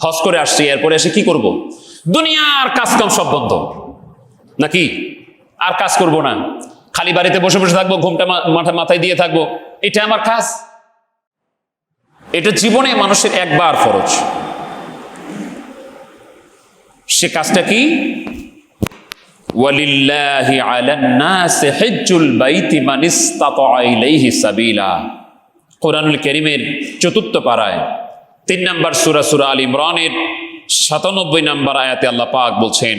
হজ করে আসছি, এরপরে এসে কি করব? দুনিয়ার কাজকাম সব বন্ধ নাকি? আর কাজ করব না, খালি বাড়িতে বসে বসে থাকবো, ঘুমটা মাথায় দিয়ে থাকবো, এটা আমার কাজ? এটা জীবনে মানুষের একবার ফরজ। সে কাজটা কি? ওয়ালিল্লাহি আলান নাসি হিজ্জুল বাইতি মান ইসতাতা ইলাইহি সাবিলা। কোরআনুল কারীমের ৪র্থ পারায় ৩ নম্বর সূরা সূরা আল ইমরানের ৯৭ নম্বর আয়াতে আল্লাহ পাক বলছেন,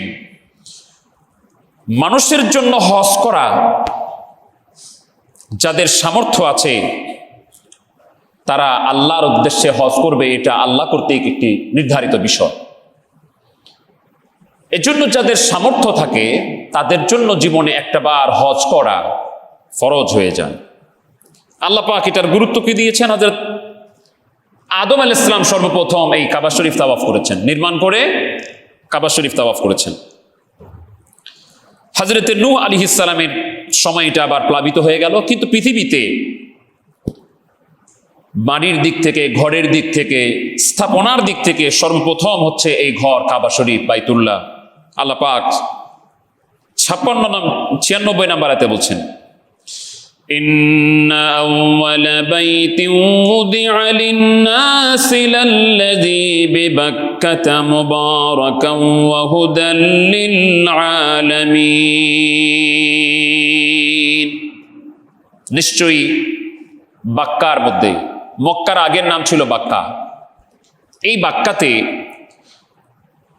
মানুষের জন্য হজ করা যাদের সামর্থ্য আছে তারা আল্লাহর উদ্দেশ্যে হজ করবে, এটা আল্লাহ কর্তৃক একটি নির্ধারিত বিষয়। এজন্য যাদের সামর্থ্য থাকে তাদের জন্য জীবনে একটাবার হজ করা ফরজ হয়ে যায়। আল্লাহ পাক এটার গুরুত্ব কি দিয়েছেন? হযরত আদম আলাইহিস সালাম সর্বপ্রথম এই কাবা শরীফ তাওয়াফ করেছেন, নির্মাণ করে কাবা শরীফ তাওয়াফ করেছেন। হযরত নূহ আলাইহিস সালামের সময় এটা আবার প্লাবিত হয়ে গেল, কিন্তু পৃথিবীতে বাড়ির দিক থেকে, ঘরের দিক থেকে, স্থাপনার দিক থেকে সর্বপ্রথম হচ্ছে এই ঘর কাবা শরীফ বাইতুল্লাহ। আল্লাহ পাক 96 নম্বর আয়াতে বলছেন, ইন্না আউওয়ালা বাইতিন উযিআ লিন-নাসি লাল্লাযী বিবাক্কাতা মুবারাকান ওয়া হুদাল লিল-আলামিন। নিশ্চয়ই বাক্কার মধ্যে, মক্কার আগের নাম ছিল বাক্কা, এই বাক্কাতে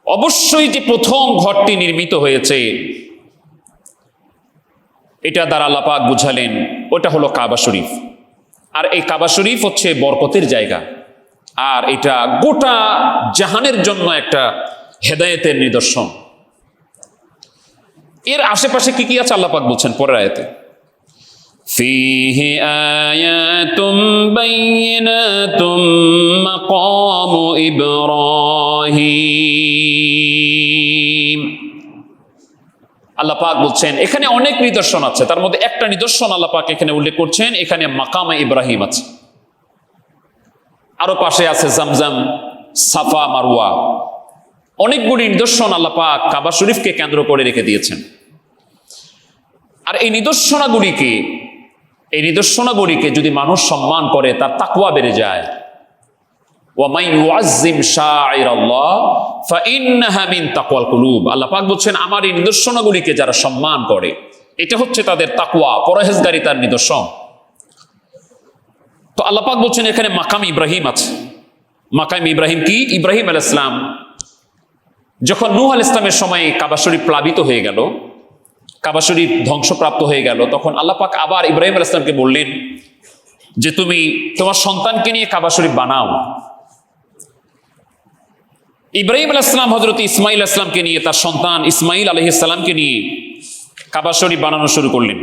অবশ্যই যে প্রথম ঘরটি নির্মিত হয়েছে এটা দ্বারা আল্লাহ পাক বুঝালেন ওটা হলো কাবা শরীফ। আর এই কাবা শরীফ হচ্ছে বরকতের জায়গা, আর এটা গোটা জাহানের জন্য একটা হেদায়েতের নিদর্শন। এর আশেপাশে কি কি আছে আল্লাহ পাক বলছেন পরের আয়াতে, ফীহি আয়াতুম বাইয়িনাতুম মাকামু ইব্রাহিম। আল্লাহ পাক বলছেন এখানে অনেক নিদর্শন আছে, তার মধ্যে একটা নিদর্শন আল্লাহ পাক এখানে উল্লেখ করছেন, এখানে মাকামে ইব্রাহিম আছে। আরো পাশে আছে জামজাম, সাফা, মারওয়া, অনেকগুলি নিদর্শন আল্লাহ পাক কাবা শরীফকে কেন্দ্র করে রেখে দিয়েছেন। আর এই নিদর্শনাবলীকে যদি মানুষ সম্মান করে তার তাকওয়া বেড়ে যায়। ওয়া মান ইউআজ্জিম শাআইরাল্লাহ ফাইন্নাহা মিন তাকওয়াল কুলুব। আল্লাহ পাক বলছেন আমার এই নিদর্শনাবলীকে যারা সম্মান করে এটা হচ্ছে তাদের তাকওয়া, পরহেজগারিতার নিদর্শন। তো আল্লাহ পাক বলছেন এখানে মাকাম ইব্রাহিম আছে। মাকাম ইব্রাহিম কি? ইব্রাহিম আলাইহিস সালাম যখন নূহ আলাইহিস সালামের সময় কাবা শরীফ প্লাবিত হয়ে গেল, কাবা শরীফ ধ্বংসপ্রাপ্ত হয়ে গেল, তখন আল্লাহ পাক আবার ইব্রাহিম আলাইহিস সালামকে বললেন যে তুমি তোমার সন্তানকে নিয়ে কাবা শরীফ বানাও। ইব্রাহিম আলাইহিস সালাম হযরত ইসমাঈল আলাইহিস সালামকে নিয়ে, তার সন্তান ইসমাঈল আলাইহিস সালামকে নিয়ে কাবা শরীফ বানানো শুরু করলেন।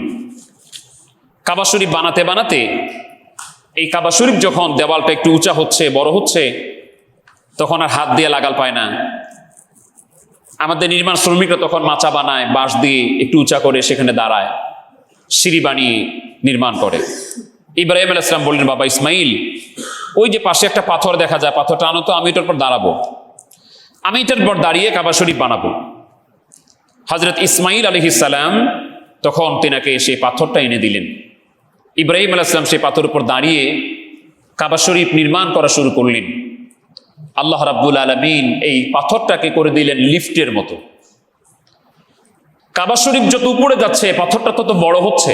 কাবা শরীফ বানাতে বানাতে এই কাবা শরীফ যখন দেওয়ালটা একটু উঁচা হচ্ছে, বড় হচ্ছে, তখন আর হাত দিয়ে লাগাল পায় না। আমাদের নির্মাণ শ্রমিকরা তখন মাচা বানায়, বাঁশ দিয়ে একটু উঁচা করে সেখানে দাঁড়ায়, সিঁড়ি বানিয়ে নির্মাণ করে। ইব্রাহিম আলাইহিস সালাম বললেন, বাবা ইসমাঈল, ওই যে পাশে একটা পাথর দেখা যায়, পাথরটা আনো তো, আমি এটার উপর দাঁড়াবো, আমি এটার উপর দাঁড়িয়ে কাবা শরীফ বানাবো। হযরত ইসমাঈল আলাইহিস সালাম তখন তেনাকে সেই পাথরটা এনে দিলেন। ইব্রাহিম আলাইহিস সালাম সেই পাথরের উপর দাঁড়িয়ে কাবা শরীফ নির্মাণ করা শুরু করলেন। আল্লাহ রাব্বুল আলামিন এই পাথরটাকে করে দিলেন লিফটের মতো। কাবা শরীফ যত উপরে যাচ্ছে পাথরটা তত বড় হচ্ছে।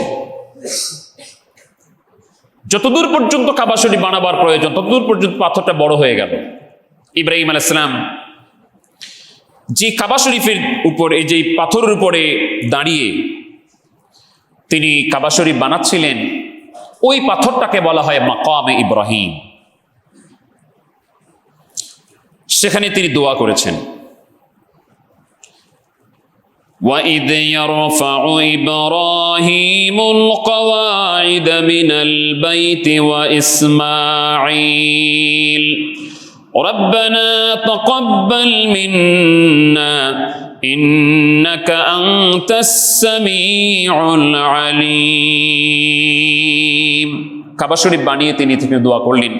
যতদূর পর্যন্ত কাবা শরীফ বানাবার প্রয়োজন ততদূর পর্যন্ত পাথরটা বড় হয়ে গেল। ইব্রাহিম আলাইহিস সালাম যে কাবা শরীফের উপরে, যে পাথরের উপরে দাঁড়িয়ে তিনি কাবা শরীফ বানাচ্ছিলেন, ওই পাথরটাকে বলা হয় মাকামে ইব্রাহিম। সেখানে তিনি দোয়া করেছেন, وَإِذْ يَرْفَعُ إِبْرَاهِيمُ الْقَوَاعِدَ مِنَ الْبَيْتِ وَإِسْمَاعِيلُ رَبَّنَا تَقَبَّلْ مِنَّا إِنَّكَ أَنْتَ السَّمِيعُ الْعَلِيمُ। কাবা শরীফ বানিয়ে তিনি দোয়া করলেন,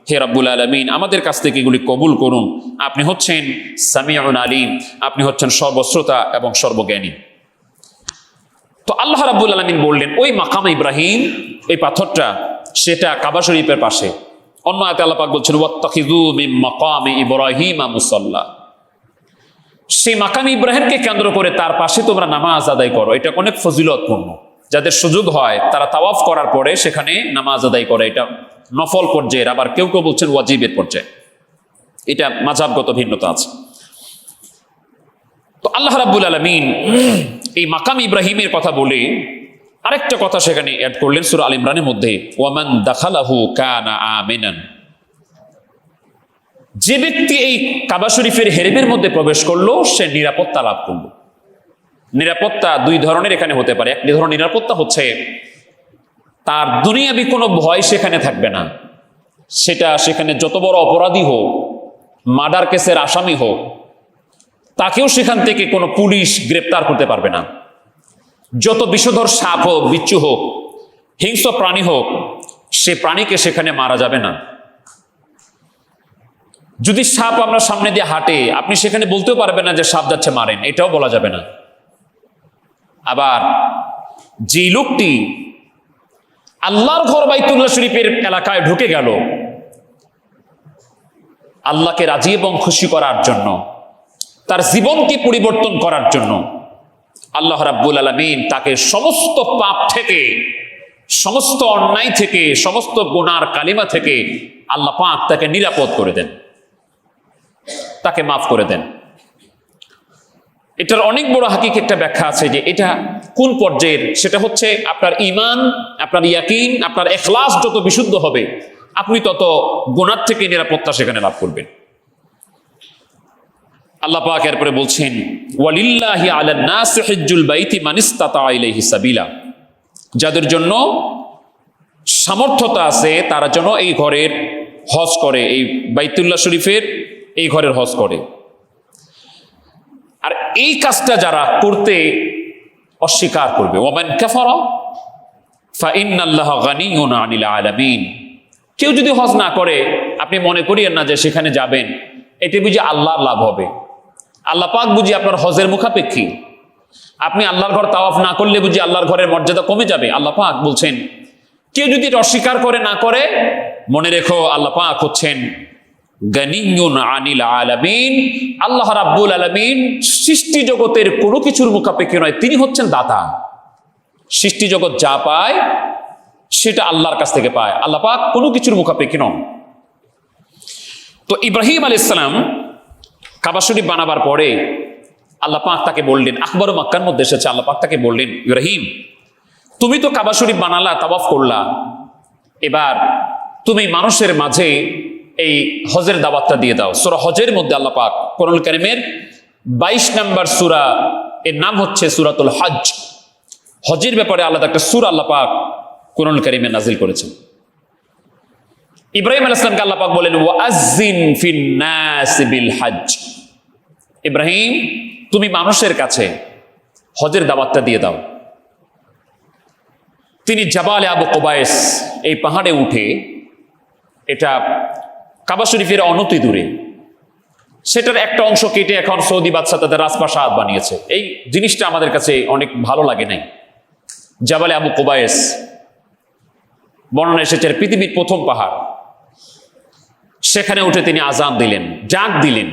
হে রাব্বুল আলামিন আমাদের কাছ থেকে এগুলি কবুল করুন, আপনি হচ্ছেন সামিউন আলিম, আপনি হচ্ছেন সর্বশ্রোতা এবং সর্বজ্ঞানী। তো আল্লাহ রাব্বুল আলামিন বললেন ওই মাকাম ইব্রাহিম, এই পাথরটা সেটা কাবা শরীফের পাশে। অন্য আয়াতে আল্লাহ পাক বলছেন ওয়াত্তাখিযু মিন মাকামি ইব্রাহিমা মুসাল্লা, সেই মাকাম ইব্রাহিমকে কেন্দ্র করে তার পাশে তোমরা নামাজ আদায় করো। এটা অনেক ফজিলতপূর্ণ। যাদের সুযোগ হয় তারা তাওয়াফ করার পরে সেখানে নামাজ আদায় করে। এটা নফল পর্যায়ের, আবার কেউ কেউ বলছেন ওয়াজিবের পর্যায়ে। এটা মাযহাবগত ভিন্নতা আছে। তো আল্লাহ রাব্বুল আলামিন এই মাকাম ইব্রাহিমের কথা বলে আরেকটা কথা সেখানে অ্যাড করলেন সূরা আল ইমরানের মধ্যে, ওয়ামান দাখালাহু কানা আমিনান, যে ব্যক্তি এই কাবা শরীফের হেরেমের মধ্যে প্রবেশ করলো সে নিরাপত্তা লাভ করলো। নিরাপত্তা দুই ধরনের এখানে হতে পারে। এক ধরনের নিরাপত্তা হচ্ছে তার দুনিয়াবি কোনো ভয় সেখানে থাকবে না। সেটা সেখানে যত বড় অপরাধী হোক, মার্ডার কেসের আসামি হোক, তাকেও সেখান থেকে কোনো পুলিশ গ্রেপ্তার করতে পারবে না। যত বিষধর সাপ হোক, বিচ্ছু হোক, হিংস্র প্রাণী হোক, সে প্রাণীকে সেখানে মারা যাবে না। যদি সাপ আমরা সামনে দিয়ে হাঁটে, আপনি সেখানে বলতেও পারবেন না যে সাপ যাচ্ছে মারেন, এটাও বলা যাবে না। আবার যে লোকটি আল্লাহর ঘর বাইতুল্লাহ শরীফের এলাকায় ঢুকে গেল আল্লাহকে রাজি এবং খুশি করার জন্য, তার জীবনকে পরিবর্তন করার জন্য, আল্লাহ রাব্বুল আলামিন তাকে সমস্ত পাপ থেকে, সমস্ত অন্যায় থেকে, সমস্ত গুনার কালিমা থেকে আল্লাহ পাক তাকে নিরাপদ করে দেন, তাকে মাফ করে দেন। এটার অনেক বড় হাকিক একটা ব্যাখ্যা আছে যে এটা কোন পর্যায়ের, সেটা হচ্ছে আপনার ঈমান, আপনার ইয়াকিন, আপনার ইখলাস যত বিশুদ্ধ হবে আপনি তত গুনাহ থেকে নিরাপত্তা সেখানে লাভ করবেন। আল্লাহ পাক এরপরে বলছেন ওয়ালিল্লাহি আলান নাসি হিজ্জুল বাইতি মান ইসতাতা ইলাইহি সাবিলা, যাদের জন্য সামর্থ্যতা আছে তারা যেন এই ঘরের হজ করে, এই বাইতুল্লাহ শরীফের এই ঘরের হজ করে। আর এই কাজটা যারা করতে অস্বীকার করবে, ওয়ামান কাফারা ফাইন্নাল্লাহা গানিয়্যুন আনিল আলামিন, কেউ যদি হজ না করে আপনি মনে করিয়েন না যে সেখানে যাবেন এতে বুঝি আল্লাহর লাভ হবে। আল্লাহ পাক বুঝি আপনার হজের মুখাপেক্ষী। আপনি আল্লাহর ঘর তাওয়াফ না করলে বুঝি আল্লাহর ঘরের মর্যাদা কমে যাবে। আল্লাহ পাক বলছেন কেউ যদি এটা অস্বীকার করে না করে, মনে রেখো আল্লাহ পাক হচ্ছেন গানিয়্যুন আনিল আলামিন। আল্লাহ রাব্বুল আলামিন সৃষ্টি জগতের কোনো কিছুর মুখাপেক্ষী নয়, তিনি হচ্ছেন দাতা। সৃষ্টি জগৎ যা পায় সেটা আল্লাহর কাছ থেকে পায়, আল্লাহ পাক কোনো কিছুর মুখাপেক্ষী নন। তো ইব্রাহিম আলাইহিস সালাম কাবা শরীফ বানাবার পরে আল্লাহ পাক তাকে বললেন, আখবারু মক্কার মধ্যে এসেছে, আল্লাহ পাক তাকে বললেন ইব্রাহিম তুমি তো কাবা শরীফ বানালা, তাওয়াফ করলা, এবার তুমি মানুষের মাঝে এই হজের দাওয়াতটা দিয়ে দাও। সূরা হজের মধ্যে আল্লাহ পাক কোরআনুল কারীমের 22 নম্বর সূরা, এর নাম হচ্ছে সূরাতুল হজ। হজের ব্যাপারে আলাদা একটা সূরা আল্লাহ পাক কোরআনুল কারীমে নাজিল করেছেন। ইব্রাহিম আলাইহিস সালামকে আল্লাহ পাক বলেন ওয়াজ্জিন ফিন নাস বিল হজ, ইব্রাহিম তুমি মানুষের কাছে হজের দাওয়াতটা দিয়ে দাও। তিনি জাবালে আবু কুবাইস এই পাহাড়ে উঠে, এটা কাবা শরীফের অনতি দূরে, সেটার একটা অংশ কেটে এখন সৌদি বাদশা তাদের রাজপ্রাসাদ বানিয়েছে। এই জিনিসটা আমাদের কাছে অনেক ভালো লাগে নাই। জাবালে আবু কুবাইস বর্ণনা এসেছে পৃথিবীর প্রথম পাহাড়, সেখানে উঠে তিনি আজান দিলেন, ডাক দিলেন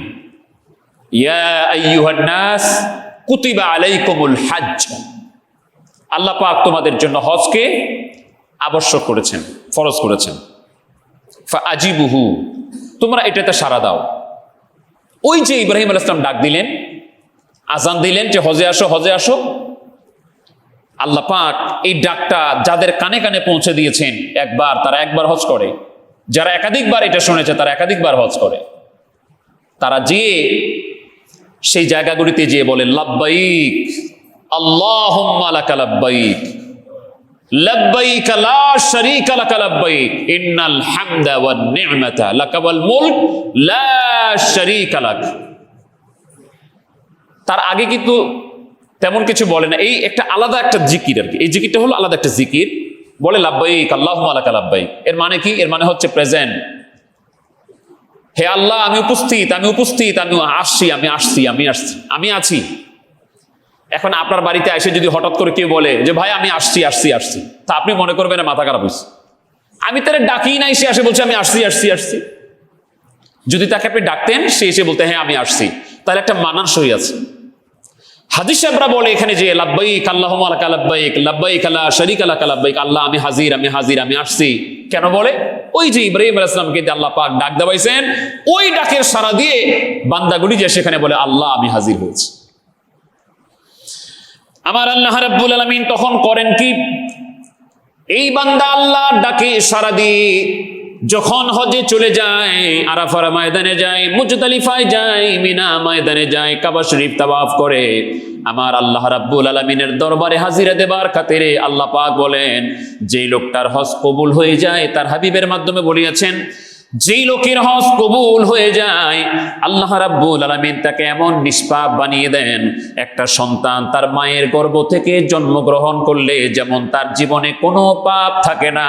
ইয়া আইয়ুহান নাস কুতিবা আলাইকুমুল হজ, আল্লাহ পাক তোমাদের জন্য হজকে আবশ্যক করেছেন, ফরজ করেছেন। ফাআজিবুহু, তোমরা এটাতে সাড়া দাও। ওই যে ইব্রাহিম আলাইহিস সালাম ডাক দিলেন, আজান দিলেন যে হজে আসো, হজে আসো, আল্লাহ পাক এই ডাকটা যাদের কানে কানে পৌঁছে দিয়েছেন একবার, তারা একবার হজ করে। যারা একাধিকবার এটা শুনেছে তারা একাধিকবার হজ করে। তারা যে সেই জায়গাগুলিতে যেয়ে বলে লাব্বাইক আল্লাহুম্মা লাকা লাব্বাইক লাব্বাইক লা শারীকা লাকা লাব্বাইক ইন্নাল হামদা ওয়ান নি'মাতা লাকা ওয়াল মুলক লা শারীকা লাক। তার আগে কিন্তু তেমন কিছু বলে না, এই একটা আলাদা একটা জিকির আর কি। এই জিকিরটা হলো আলাদা একটা জিকির, বলে লাব্বাইক আল্লাহুম্মা লাকা লাব্বাইক। এর মানে কি? এর মানে হচ্ছে প্রেজেন্ট, হে আল্লাহ আমি উপস্থিত, আমি উপস্থিত, আমি আসছি, আমি আসছি, আমি আসছি, আমি আছি। এখন আপনার বাড়িতে এসে যদি হঠাৎ করে কেউ বলে যে ভাই আমি আসছি আসছি আসছি, তা আপনি মনে করবেন মাথা খারাপ হয়েছে, আমি তারা ডাকি নাই, সে আসে বলছে আমি আসছি আসছি আসছি। যদি তাকে আপনি ডাকতেন, সে এসে বলতে হ্যাঁ আমি আসছি, তাহলে একটা মানানসই আছে। হাদিস সাহেবরা বলে এখানে যে লাব্বাইক আল্লাহুম্মা লাকা লাব্বাইক, লাব্বাইক লা শারীকা লাকা লাব্বাইক, আল্লাহ আমি হাজির, আমি হাজির, আমি আসছি। কেন বলে? ওই যে ইব্রাহিম আলাইহিস সালামকে আল্লাহ পাক ডাক দেওয়াইছেন, ওই ডাকের সাড়া দিয়ে বান্দাগুলি যে সেখানে বলে আল্লাহ আমি হাজির হয়েছি। আমার আল্লাহ রাব্বুল আলামিন তখন করেন কি, এই বান্দা আল্লাহর ডাকে সাড়া দিয়ে যখন হজে চলে যায়, আরাফার ময়দানে যায়, মুজদালিফায় যায়, মিনা ময়দানে যায়, কাবা শরীফ তাওয়াফ করে, আমার আল্লাহ রাব্বুল আলামিনের দরবারে হাজিরা দেবার খাতিরে আল্লাহ পাক বলেন যেই লোকটার হজ কবুল হয়ে যায়, তার হাবিবের মাধ্যমে বলিয়াছেন যেই লোকের হজ কবুল হয়ে যায় আল্লাহ রাব্বুল আলামিন তাকে এমন নিষ্পাপ বানিয়ে দেন, একটা সন্তান তার মায়ের গর্ভ থেকে জন্মগ্রহণ করলে যেমন তার জীবনে কোনো পাপ থাকে না,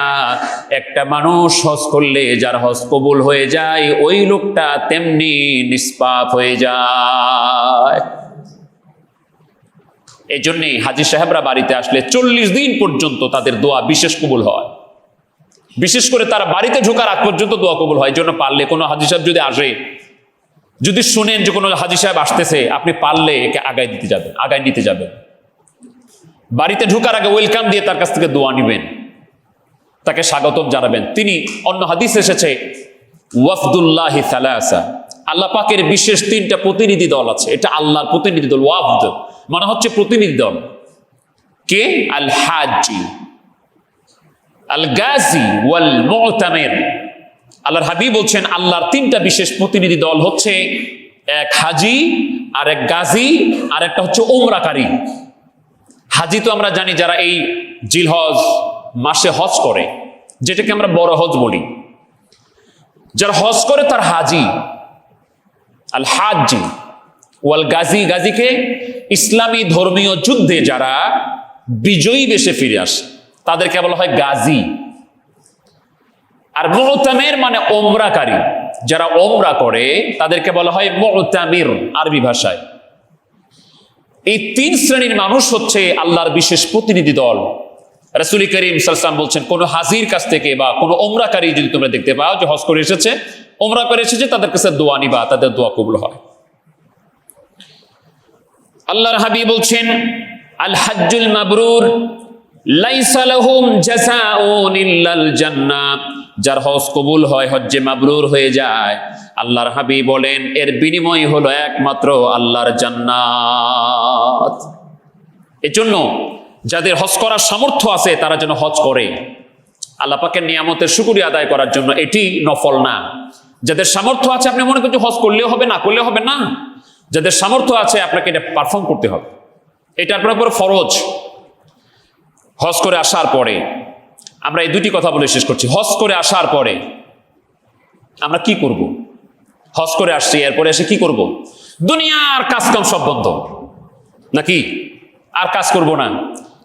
একটা মানুষ হজ করলে যার হজ কবুল হয়ে যায় ওই লোকটা তেমনি নিষ্পাপ হয়ে যায়। এই জন্যই হাজী সাহেবরা বাড়িতে আসলে 40 দিন পর্যন্ত তাদের দোয়া বিশেষ কবুল হয়। বিশেষ করে তারা বাড়িতে ঢোকার আগ পর্যন্ত দোয়া কবুল হয়। এই জন্য পারলে কোনো হাজী সাহেব যদি আসে, যদি শুনেন যে কোনো হাজী সাহেব আসতেছে, আপনি পারলে একে আগায় নিতে যাবেন। বাড়িতে ঢোকার আগে ওয়েলকাম দিয়ে তার কাছ থেকে দোয়া নিবেন, তাকে স্বাগতম জানাবেন। তিনি অন্য হাদিস এসেছে ওয়াফদুল্লাহি সালাসা, আল্লাহ পাকের বিশেষ 3টা প্রতিনিধি দল আছে। এটা আল্লাহর প্রতিনিধি দল, ওয়াফদ মানে হচ্ছে প্রতিনিধি দল। কে? আল হাজি, আল গাজী ওয়াল মুতামির। আল্লাহর হাবিব বলছেন আল্লাহর 3টা বিশেষ প্রতিনিধি দল হচ্ছে এক হাজি, আর এক গাজী, আর একটা হচ্ছে উমরাকারী। হাজি তো আমরা জানি যারা এই জিলহজ মাসে হজ করে, যেটাকে আমরা বড় হজ বলি, যারা হজ করে তার হাজি। আল হাজি ওয়াল গাজী, গাজীকে ইসলামী ধর্মীয় যুদ্ধে যারা বিজয়ী বেশে ফিরে আসে তাদেরকে বলা হয় গাজী। আর মুতামির মানে ওমরাকারী, যারা ওমরা করে তাদেরকে বলা হয় মুতামির আরবি ভাষায়। এই 3 শ্রেণীর মানুষ হচ্ছে আল্লাহর বিশেষ প্রতিনিধি দল। রাসূল করিম সাল্লাল্লাহু আলাইহি ওয়াসাল্লাম বলছেন কোন হাজির কাছ থেকে বা কোন ওমরাকারী যদি তোমরা দেখতে পাও যে হজ করে এসেছে, ওমরা করে এসেছে, তাদের কাছে দোয়া নিবা, তাদের দোয়া কবুল হয়। আল্লাহর হাবিব বলছেন আল হাজ্জুল মাবরুর লাইসা লাহুম জাযাউন ইল্লাল জান্নাহ, যার হজ কবুল হয়, হজ্জে মাবরুর হয়ে যায়, আল্লাহর হাবিব বলেন এর বিনিময় হলো একমাত্র আল্লাহর জান্নাত। এজন্য যাদের হজ করার সামর্থ্য আছে তারা যেন হজ করে, আল্লাহ পাকের নিয়ামতের শুকরিয়া আদায় করার জন্য। এটি নফল না। যাদের সামর্থ্য আছে, আপনি মনে করছেন হজ করলেও হবে, না করলেও হবে, না। যাদের সামর্থ্য আছে আপনাকে এটা পারফর্ম করতে হবে, এটা আপনার উপর ফরজ। হজ করে আসার পরে আমরা এই 2টি কথা বলে শেষ করছি। হজ করে আসার পরে আমরা কি করব? হজ করে আসছি, এরপরে এসে কি করব? দুনিয়ার কাজকাম সব বন্ধ নাকি? আর কাজ করব না,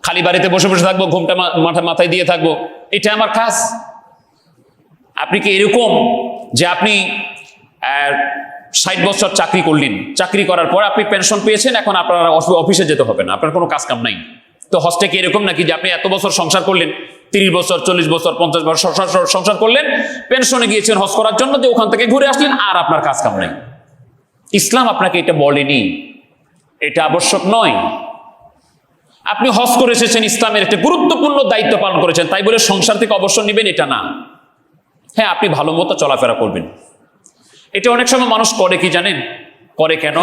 খালি বাড়িতে বসে বসে থাকবো, ঘুমটা মাথায় দিয়ে থাকবো, এটা আমার কাজ? আপনি কি এরকম যে আপনি 60 বছর চাকরি করলেন, চাকরি করার পর আপনি পেনশন পেয়েছেন, এখন আপনার অফিসে যেতে হবে না, আপনার কোনো কাজ কাম নাই? তো হজটা কি এরকম নাকি যে আপনি এত বছর সংসার করলেন, 30 বছর 40 বছর 50 বছর সংসার করলেন, পেনশনে গিয়েছেন হজ করার জন্য, যে ওখান থেকে ঘুরে আসলেন আর আপনার কাজ কাম নাই? ইসলাম আপনাকে এটা বলেনি, এটা আবশ্যক নয়। আপনি হজ করে এসেছেন, ইসলামের একটা গুরুত্বপূর্ণ দায়িত্ব পালন করেছেন, তাই বলে সংসার থেকে অবসর নেবেন এটা না। হ্যাঁ, আপনি ভালো মতো চলাফেরা করবেন। এটা অনেক সময় মানুষ করে কি জানেন? করে কেন?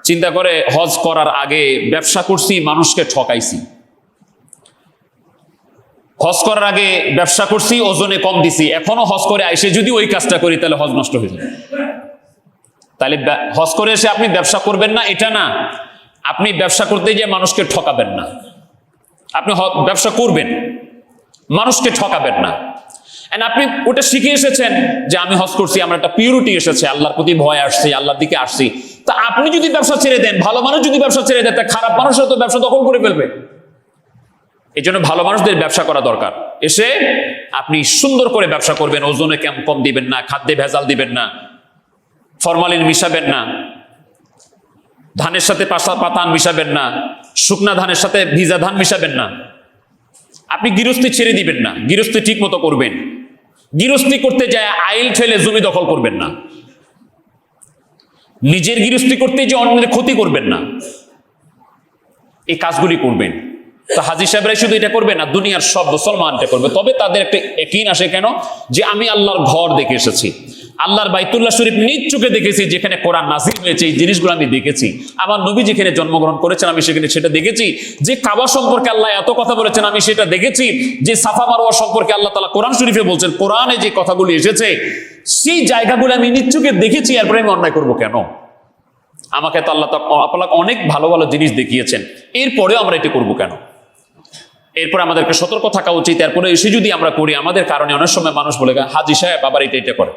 চিন্তা করে হজ করার আগে ব্যবসা করছি, মানুষকে ঠকাইছি, হজ করার আগে ব্যবসা করছি, ওজনে কম দিছি, এখনো হজ করে আইসে যদি ওই কাজটা করি তাহলে হজ নষ্ট হয়ে যাবে। তাহলে হজ করে এসে আপনি ব্যবসা করবেন না এটা না, আপনি ব্যবসা করতে গিয়ে মানুষকে ঠকাবেন না। আপনি ব্যবসা করবেন, মানুষকে ঠকাবেন না। আপনি ওটা শিখে এসেছেন যে আমি হজ করছি, আমার একটা পিউরিটি এসেছে, আল্লাহর প্রতি ভয় আসছে, আল্লাহর দিকে আসছি। তা আপনি যদি ব্যবসা ছেড়ে দেন, ভালো মানুষ যদি ব্যবসা ছেড়ে দেন, তা খারাপ মানুষরা তো ব্যবসা দখল করে ফেলবে। এই জন্য ভালো মানুষদের ব্যবসা করা দরকার। এসে আপনি সুন্দর করে ব্যবসা করবেন, ওজনে কম দিবেন না, খাদ্যে ভেজাল দিবেন না, ফরমালিন মিশাবেন না, ধানের সাথে পাতান মিশাবেন না, শুকনা ধানের সাথে ভিজা ধান মিশাবেন না। আপনি গৃহস্থী ছেড়ে দিবেন না, গৃহস্থী ঠিক মতো করবেন। গৃহস্থী করতে যায় আইল ঠেলে জমি দখল করবেন না, নিজের গৃহস্থী করতে যে অন্যের ক্ষতি করবেন না, এই কাজগুলি করবেন। তো হাজী সাহেবরাই শুধু এটা করবে না, দুনিয়ার সব মুসলমানটা করবে। তবে তাদের একটা ইয়াকিন আসে, কেন? যে আমি আল্লাহর ঘর দেখে এসেছি, আল্লাহর বাইতুল্লাহ শরীফ নিজ চোখে দেখেছি, যেখানে কোরআন নাযিল হয়েছে, এই জিনিসগুলো আমি দেখেছি। আমার নবী যেখানে জন্মগ্রহণ করেছেন আমি সেখানে সেটা দেখেছি। যে কাবা সম্পর্কে আল্লাহ এত কথা বলেছেন আমি সেটা দেখেছি। যে সাফা মারওয়া সম্পর্কে আল্লাহ তাআলা কোরআন শরীফে বলছেন, কোরআনে যে কথাগুলি এসেছে সেই জায়গাগুলো আমি নিজ চোখে দেখেছি। এরপরে আমি অন্যায় করবো কেন? আমাকে তো আল্লাহ তাআলা অনেক ভালো ভালো জিনিস দেখিয়েছেন, এরপরেও আমরা এটা করবো কেন? এরপর আমাদেরকে সতর্ক থাকা উচিত। এরপরে এসে যদি আমরা করি, আমাদের কারণে অনেক সময় মানুষ বলে হাজী সাহেব আবার এটা করে।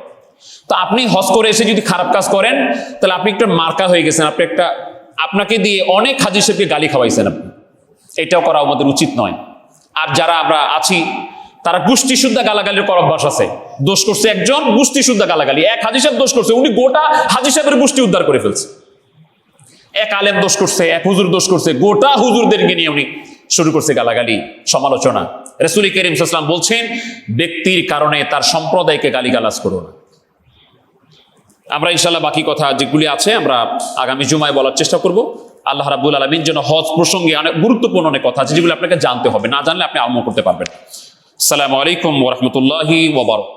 তো আপনি হজ করে এসে যদি খারাপ কাজ করেন, তাহলে আপনি একটা মার্কা হয়ে গেছেন, আপনাকে দিয়ে অনেক হাজী সাহেবকে গালি খাওয়াইছেন আপনি। এটাও করা আমাদের উচিত নয়। আর যারা আমরা আছি তারা গোষ্ঠী শুদ্ধা গালাগালির কর অভ্যাস আছে। দোষ করছে একজন, গোষ্ঠী শুদ্ধা গালাগালি। এক হাজী সাহেব দোষ করছে, উনি গোটা হাজী সাহেবের গোষ্ঠী উদ্ধার করে ফেলছে। এক আলেম দোষ করছে, এক হুজুর দোষ করছে, গোটা হুজুরদেরকে নিয়ে উনি শুরু করছে গালাগালি, সমালোচনা। রাসূল করিম সাল্লাল্লাহু আলাইহি ওয়াসাল্লাম বলছেন, ব্যক্তির কারণে তার সম্প্রদায়কে গালিগালাজ করো না। আমরা ইনশাআল্লাহ বাকি কথা যেগুলি আছে আমরা আগামী জুমায় বলার চেষ্টা করব। আল্লাহ রাব্বুল আলামিন যেন হজ প্রসঙ্গে অনেক গুরুত্বপূর্ণ অনেক কথা আছে যেগুলো আপনাকে জানতে হবে, না জানলে আপনি আমল করতে পারবেন। আসসালামু আলাইকুম ওয়া রাহমাতুল্লাহি ওয়া বারাকাতুহু।